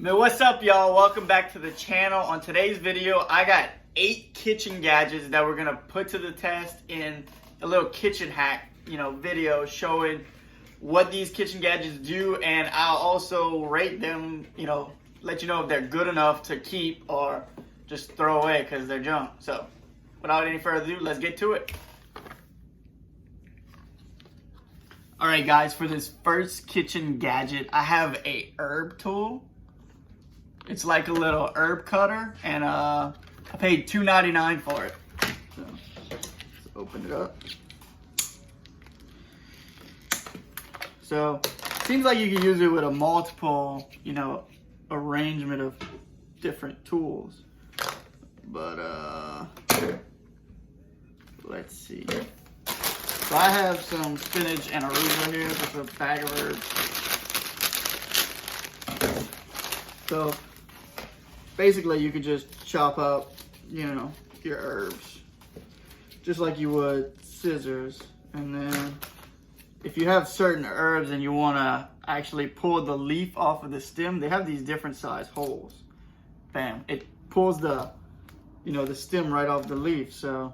Man, what's up, y'all? Welcome back to the channel. On today's video, I got 8 kitchen gadgets that we're gonna put to the test in a little kitchen hack, video showing what these kitchen gadgets do, and I'll also rate them, let you know if they're good enough to keep or just throw away because they're junk. So, without any further ado, let's get to it. Alright guys, for this first kitchen gadget, I have a herb tool. It's like a little herb cutter, and I paid $2.99 for it. So, let's open it up. So, seems like you can use it with a multiple, arrangement of different tools. But, let's see. So I have some spinach and arugula here, just a bag of herbs. So, basically, you could just chop up, your herbs, just like you would scissors. And then, if you have certain herbs and you want to actually pull the leaf off of the stem, they have these different size holes. Bam! It pulls the, the stem right off the leaf. So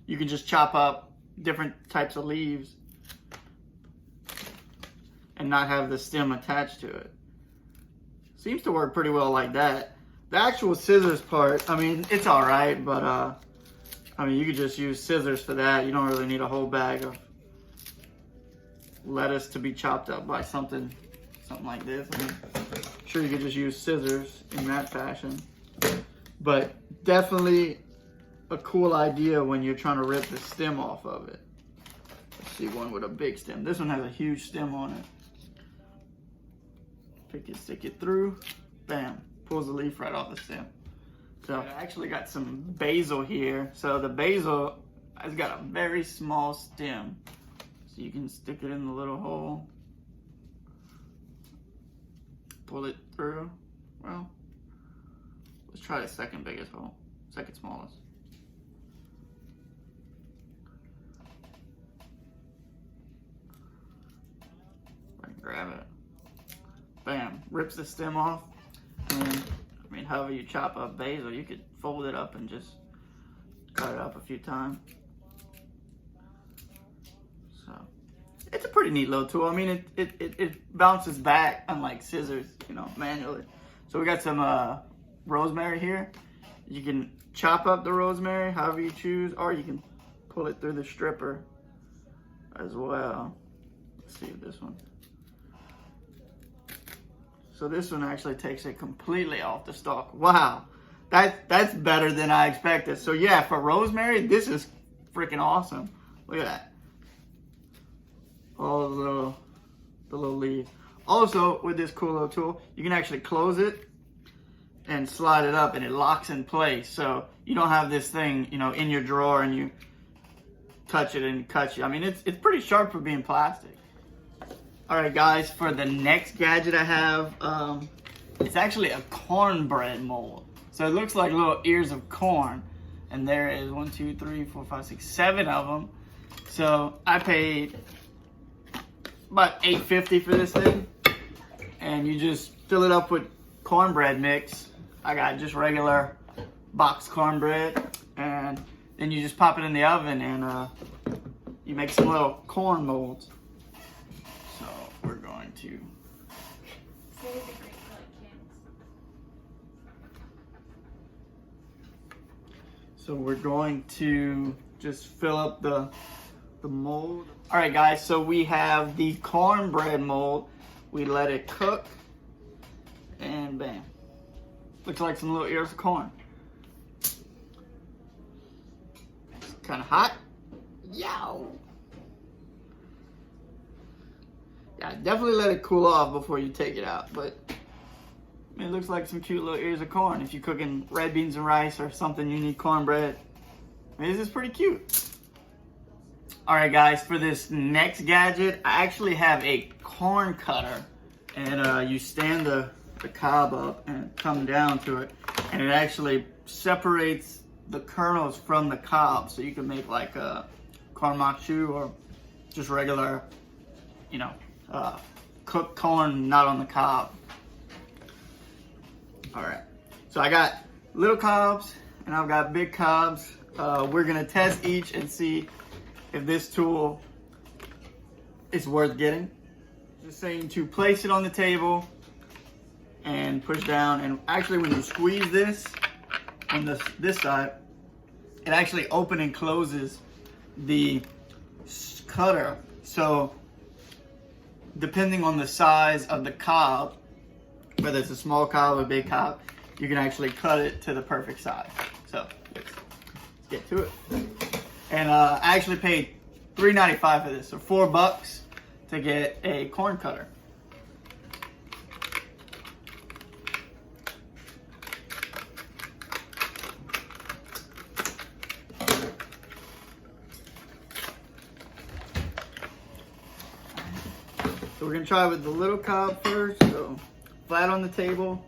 you can just chop up different types of leaves and not have the stem attached to it. Seems to work pretty well like that. The actual scissors part, it's all right, but you could just use scissors for that. You don't really need a whole bag of lettuce to be chopped up by something like this. I'm sure you could just use scissors in that fashion, but definitely a cool idea when you're trying to rip the stem off of it. Let's see one with a big stem. This one has a huge stem on it. Stick it through, bam, pulls the leaf right off the stem. So I actually got some basil here. So the basil has got a very small stem. So you can stick it in the little hole, pull it through. Well, let's try the second biggest hole, second smallest. Grab it. Bam, rips the stem off. And however you chop up basil, you could fold it up and just cut it up a few times. So it's a pretty neat little tool. It bounces back unlike scissors, manually. So we got some rosemary here. You can chop up the rosemary however you choose, or you can pull it through the stripper as well. Let's see this one. So this one actually takes it completely off the stalk. Wow, that's better than I expected. So yeah, for rosemary, this is freaking awesome. Look at that. All the little leaves. Also, with this cool little tool, you can actually close it and slide it up, and it locks in place. So you don't have this thing, in your drawer and you touch it and it cuts you. It's pretty sharp for being plastic. Alright guys, for the next gadget I have, it's actually a cornbread mold. So it looks like little ears of corn. And there is 1, 2, 3, 4, 5, 6, 7 of them. So I paid about $8.50 for this thing. And you just fill it up with cornbread mix. I got just regular boxed cornbread. And then you just pop it in the oven and you make some little corn molds. We're going to just fill up the mold. All right guys, so we have the cornbread mold. We let it cook and bam, looks like some little ears of corn. It's kind of hot. Yow. Yeah, definitely let it cool off before you take it out, but it looks like some cute little ears of corn. If you're cooking red beans and rice or something, you need cornbread. This is pretty cute. Alright guys, for this next gadget, I actually have a corn cutter. And you stand the cob up and come down to it, and it actually separates the kernels from the cob, so you can make like a corn makshu or just regular, cooked corn not on the cob. All right, so I got little cobs and I've got big cobs. We're gonna test each and see if this tool is worth getting. Just saying to place it on the table and push down, and actually when you squeeze this on this side, it actually opens and closes the cutter. So depending on the size of the cob, whether it's a small cob or a big cob, you can actually cut it to the perfect size. So let's get to it. And I actually paid $3.95 for this, so $4 to get a corn cutter. So we're gonna try with the little cob first. So flat on the table,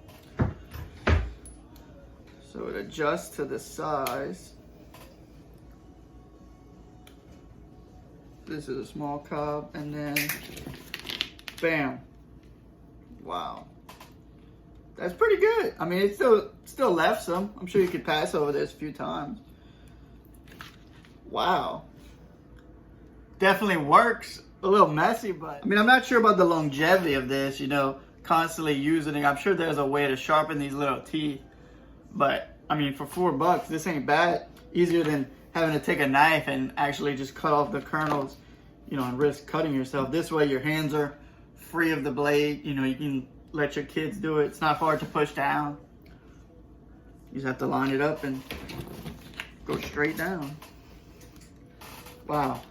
so it adjusts to the size. This is a small cob, and then bam. Wow, that's pretty good. I mean, it's still left some. I'm sure you could pass over this a few times. Wow, definitely works. A little messy, but I mean, I'm not sure about the longevity of this, you know, constantly using it. I'm sure there's a way to sharpen these little teeth, but I mean, for $4, this ain't bad. Easier than having to take a knife and actually just cut off the kernels, you know, and risk cutting yourself. This way your hands are free of the blade. You know, you can let your kids do it. It's not hard to push down. You just have to line it up and go straight down. Wow.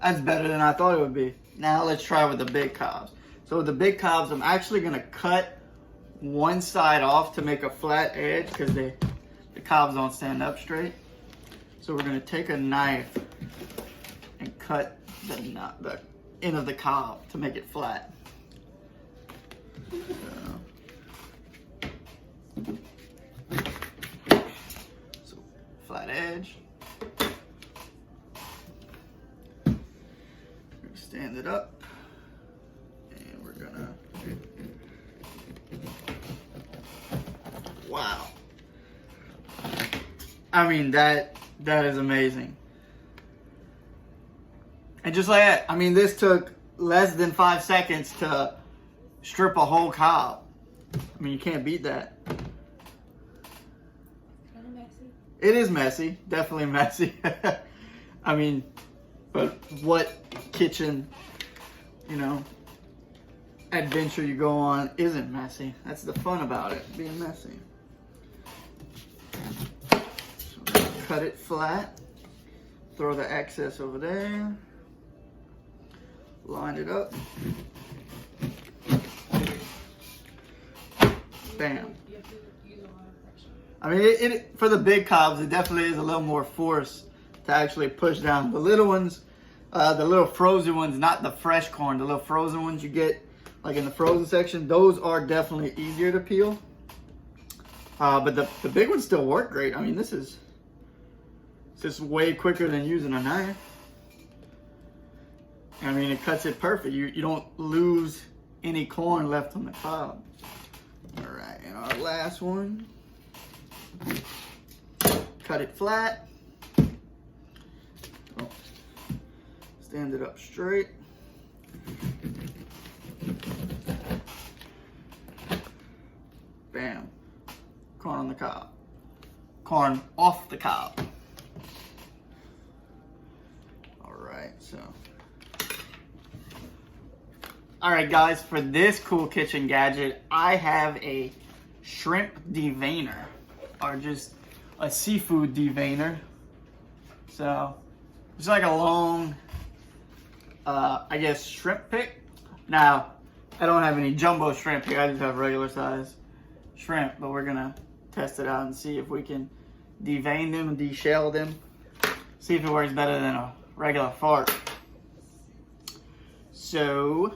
That's better than I thought it would be. Now let's try with the big cobs. So with the big cobs, I'm actually gonna cut one side off to make a flat edge because the cobs don't stand up straight. So we're gonna take a knife and cut the end of the cob to make it flat. So flat edge. Stand it up, and we're gonna, wow. I mean, that is amazing. And just like that, I mean, this took less than 5 seconds to strip a whole cob. I mean, you can't beat that. Kind of messy. It is messy, definitely messy. I mean, but what kitchen, you know, adventure you go on isn't messy? That's the fun about it, being messy. So cut it flat, throw the excess over there, line it up, bam. I mean, it for the big cobs, it definitely is a little more force to actually push down. The little ones, the little frozen ones, not the fresh corn, the little frozen ones you get like in the frozen section, those are definitely easier to peel. But the big ones still work great. I mean, this is way quicker than using a knife. I mean, it cuts it perfect. You don't lose any corn left on the cob. All right, and our last one, cut it flat. Stand it up straight. Bam. Corn on the cob. Corn off the cob. Alright, so. Alright guys, for this cool kitchen gadget, I have a shrimp deveiner, or just a seafood deveiner. So, it's like a long, I guess, shrimp pick. Now, I don't have any jumbo shrimp here. I just have regular size shrimp, but we're gonna test it out and see if we can devein them and deshell them. See if it works better than a regular fork. So,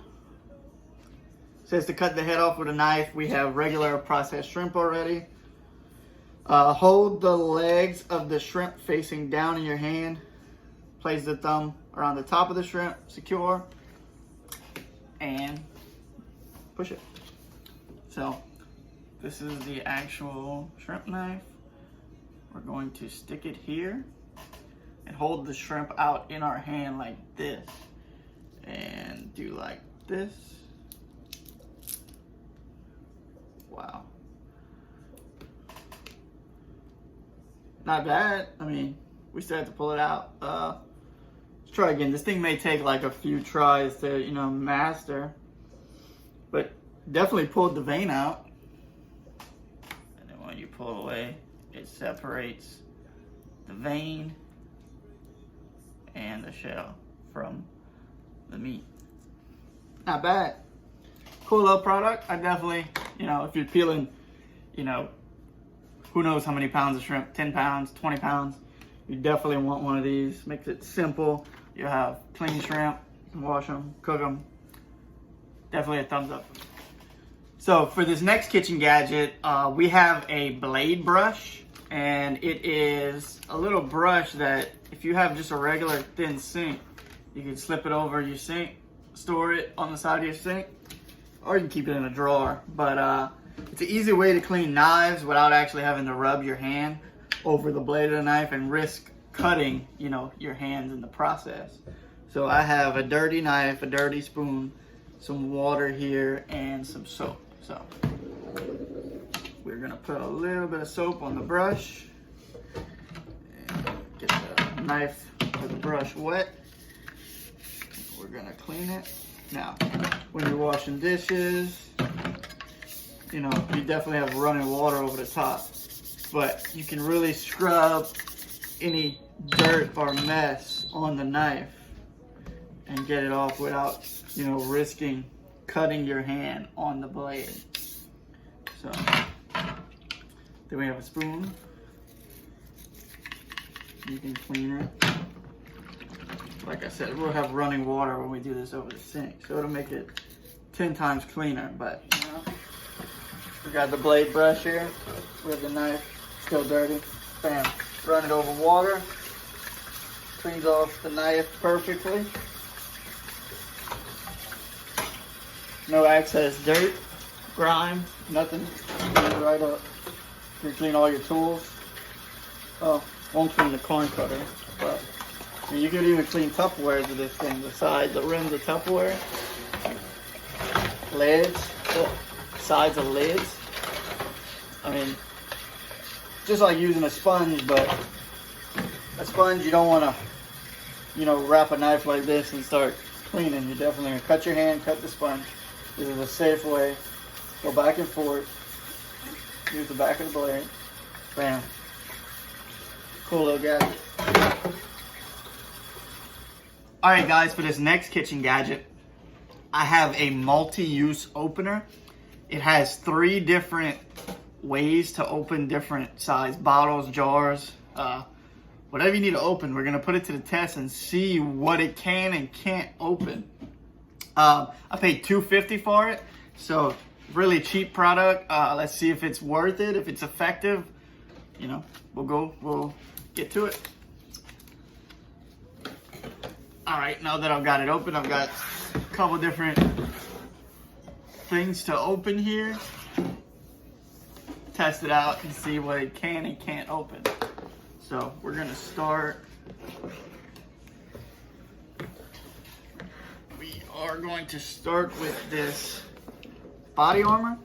it says to cut the head off with a knife. We have regular processed shrimp already. Hold the legs of the shrimp facing down in your hand. Place the thumb around the top of the shrimp, secure, and push it. So, this is the actual shrimp knife. We're going to stick it here and hold the shrimp out in our hand like this. And do like this. Wow. Not bad. I mean, we still have to pull it out. Let's try again. This thing may take like a few tries to, you know, master. But definitely pulled the vein out. And then when you pull away, it separates the vein and the shell from the meat. Not bad. Cool little product. I definitely, you know, if you're peeling, you know, who knows how many pounds of shrimp, 10 pounds, 20 pounds, you definitely want one of these. Makes it simple. You have clean shrimp, you can wash them, cook them. Definitely a thumbs up. So for this next kitchen gadget, we have a blade brush, and it is a little brush that if you have just a regular thin sink, you can slip it over your sink, store it on the side of your sink, or you can keep it in a drawer. But it's an easy way to clean knives without actually having to rub your hand over the blade of the knife and risk cutting, you know, your hands in the process. So I have a dirty knife, a dirty spoon, some water here, and some soap. So we're gonna put a little bit of soap on the brush and get the knife or the brush wet. We're gonna clean it. Now, when you're washing dishes, you know, you definitely have running water over the top, but you can really scrub any dirt or mess on the knife and get it off without, you know, risking cutting your hand on the blade. So then we have a spoon. You can clean it. Like I said, we'll have running water when we do this over the sink, so it'll make it 10 times cleaner. But you know, we got the blade brush here. We have the knife, still dirty. Bam, run it over water. Cleans off the knife perfectly. No excess dirt, grime, nothing. Clean it right up. You clean all your tools. Oh, won't clean the corn cutter, but you could even clean Tupperware with this thing. The sides, the rims of Tupperware, lids, the sides of lids. I mean, just like using a sponge, but a sponge you don't want to, you know, wrap a knife like this and start cleaning. You're definitely gonna cut your hand, cut the sponge. This is a safe way. Go back and forth. Use the back of the blade. Bam. Cool little gadget. Alright guys, for this next kitchen gadget, I have a multi-use opener. It has 3 different ways to open different size bottles, jars, whatever you need to open. We're going to put it to the test and see what it can and can't open. I paid $2.50 for it, so really cheap product. Let's see if it's worth it, if it's effective. You know, we'll get to it. All right, now that I've got it open, I've got a couple different things to open here. Test it out and see what it can and can't open. So we're gonna start. We are going to start with this body armor.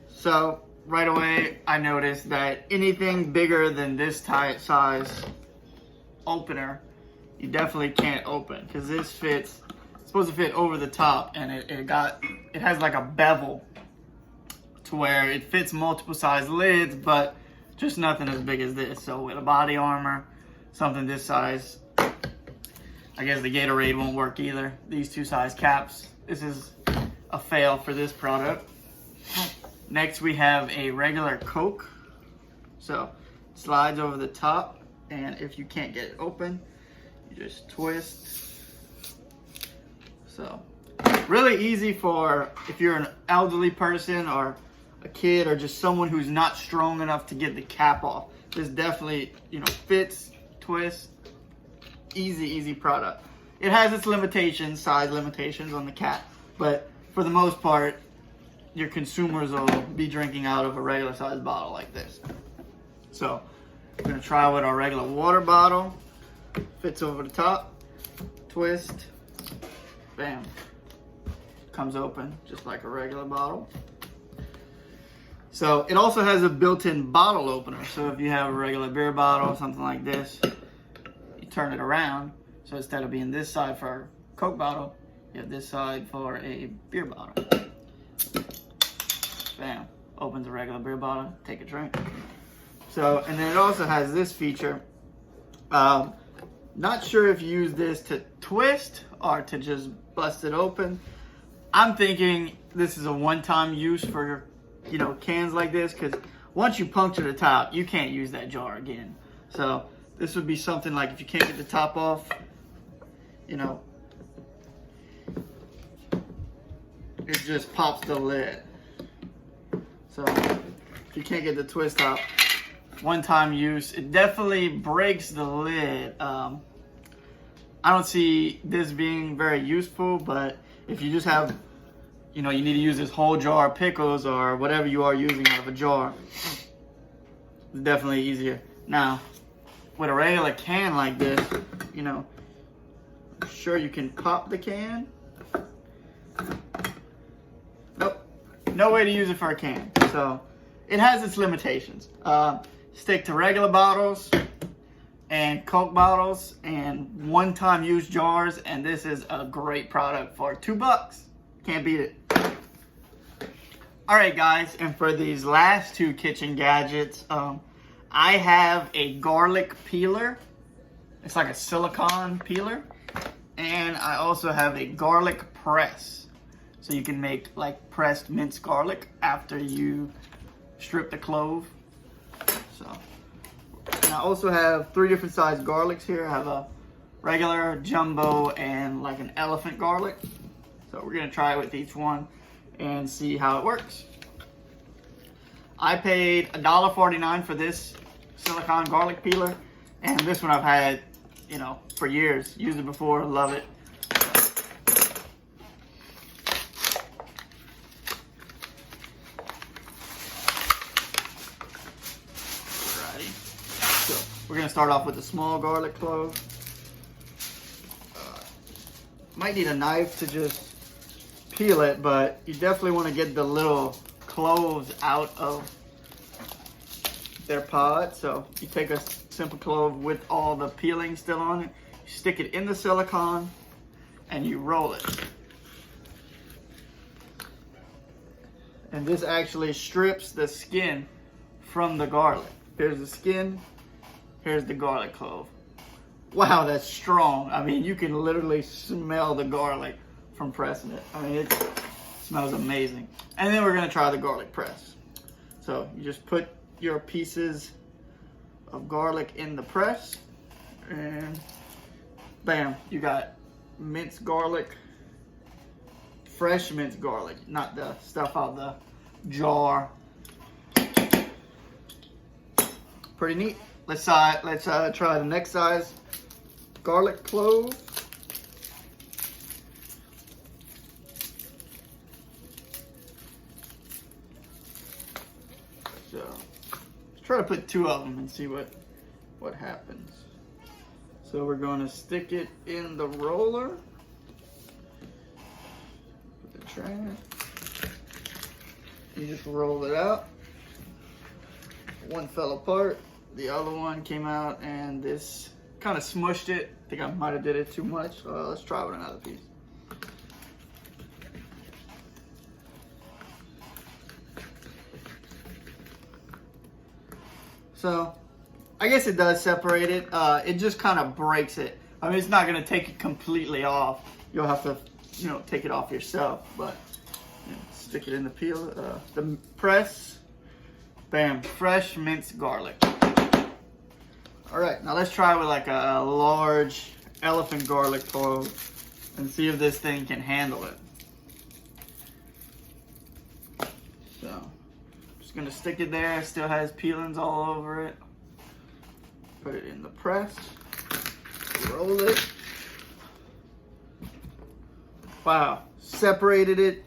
So right away, I noticed that anything bigger than this size opener, you definitely can't open, because this fits, it's supposed to fit over the top, and it has like a bevel to where it fits multiple size lids, but just nothing as big as this. So with a body armor, something this size, I guess the Gatorade won't work either. These 2 size caps, this is a fail for this product. Next we have a regular Coke. So slides over the top, and if you can't get it open, you just twist. So really easy for if you're an elderly person or a kid or just someone who's not strong enough to get the cap off. This definitely, you know, fits, twists, easy product. It has its limitations, size limitations on the cap, but for the most part, your consumers will be drinking out of a regular sized bottle like this. So we're gonna try with our regular water bottle. Fits over the top, twist, bam. Comes open just like a regular bottle. So it also has a built-in bottle opener. So if you have a regular beer bottle or something like this, you turn it around. So instead of being this side for a Coke bottle, you have this side for a beer bottle. Bam, opens a regular beer bottle, take a drink. So, and then it also has this feature. Not sure if you use this to twist or to just bust it open. I'm thinking this is a one-time use for, you know, cans like this, because once you puncture the top, you can't use that jar again. So this would be something like if you can't get the top off, you know, it just pops the lid. So if you can't get the twist out, one-time use. It definitely breaks the lid. I don't see this being very useful, but if you just have, you know, you need to use this whole jar of pickles or whatever you are using out of a jar, it's definitely easier. Now, with a regular can like this, you know, sure you can pop the can. Nope, no way to use it for a can. So it has its limitations. Stick to regular bottles and Coke bottles and one-time use jars, and this is a great product for $2. Can't beat it. All right, guys, and for these last two kitchen gadgets, I have a garlic peeler. It's like a silicone peeler, and I also have a garlic press, so you can make like pressed minced garlic after you strip the clove. So, and I also have 3 different sized garlics here. I have a regular, jumbo, and like an elephant garlic. So we're gonna try it with each one and see how it works. I paid $1.49 for this silicone garlic peeler, and this one I've had, you know, for years. Used it before, love it. We're gonna start off with a small garlic clove. Might need a knife to just peel it, but you definitely want to get the little cloves out of their pod. So you take a simple clove with all the peeling still on it, you stick it in the silicone, and you roll it. And this actually strips the skin from the garlic. Here's the skin. Here's the garlic clove. Wow, that's strong. I mean, you can literally smell the garlic from pressing it. I mean, it smells amazing. And then we're gonna try the garlic press. So you just put your pieces of garlic in the press, and bam, you got minced garlic, fresh minced garlic, not the stuff out the jar. Pretty neat. Let's try the next size garlic clove. So let's try to put 2 of them and see what happens. So we're going to stick it in the roller. Put the tray. You just roll it out. One fell apart. The other one came out, and this kind of smushed it. I think I might have did it too much. Let's try with another piece. So I guess it does separate it. It just kind of breaks it. I mean, it's not going to take it completely off. You'll have to, you know, take it off yourself. But you know, stick it in the peel, the press. Bam, fresh minced garlic. All right, now let's try with like a large elephant garlic clove and see if this thing can handle it. So, just gonna stick it there. It still has peelings all over it. Put it in the press. Roll it. Wow, separated it.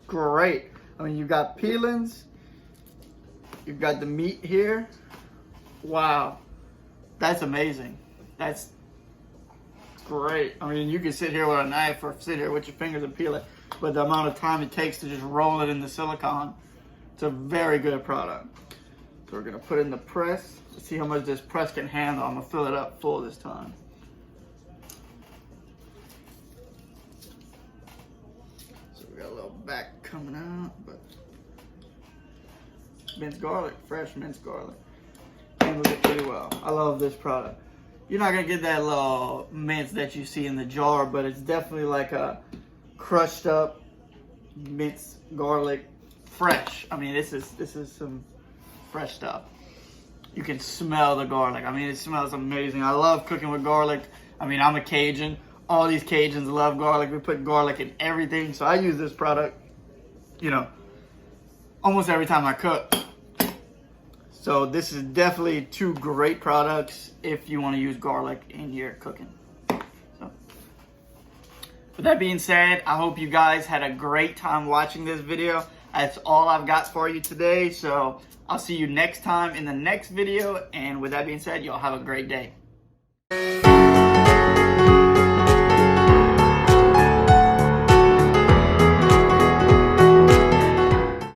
Great. I mean, you've got peelings. You've got the meat here. Wow. That's amazing. That's great. I mean, you can sit here with a knife or sit here with your fingers and peel it, but the amount of time it takes to just roll it in the silicone, it's a very good product. So we're gonna put it in the press. Let's see how much this press can handle. I'm gonna fill it up full this time. So we got a little back coming out, but minced garlic, fresh minced garlic. Handles it pretty well. I love this product. You're not gonna get that little mince that you see in the jar, but it's definitely like a crushed up minced garlic, fresh. I mean, this is some fresh stuff. You can smell the garlic. I mean, it smells amazing. I love cooking with garlic. I mean, I'm a Cajun. All these Cajuns love garlic. We put garlic in everything. So I use this product, you know, almost every time I cook. So this is definitely two great products if you want to use garlic in your cooking. So, with that being said, I hope you guys had a great time watching this video. That's all I've got for you today. So I'll see you next time in the next video. And with that being said, y'all have a great day.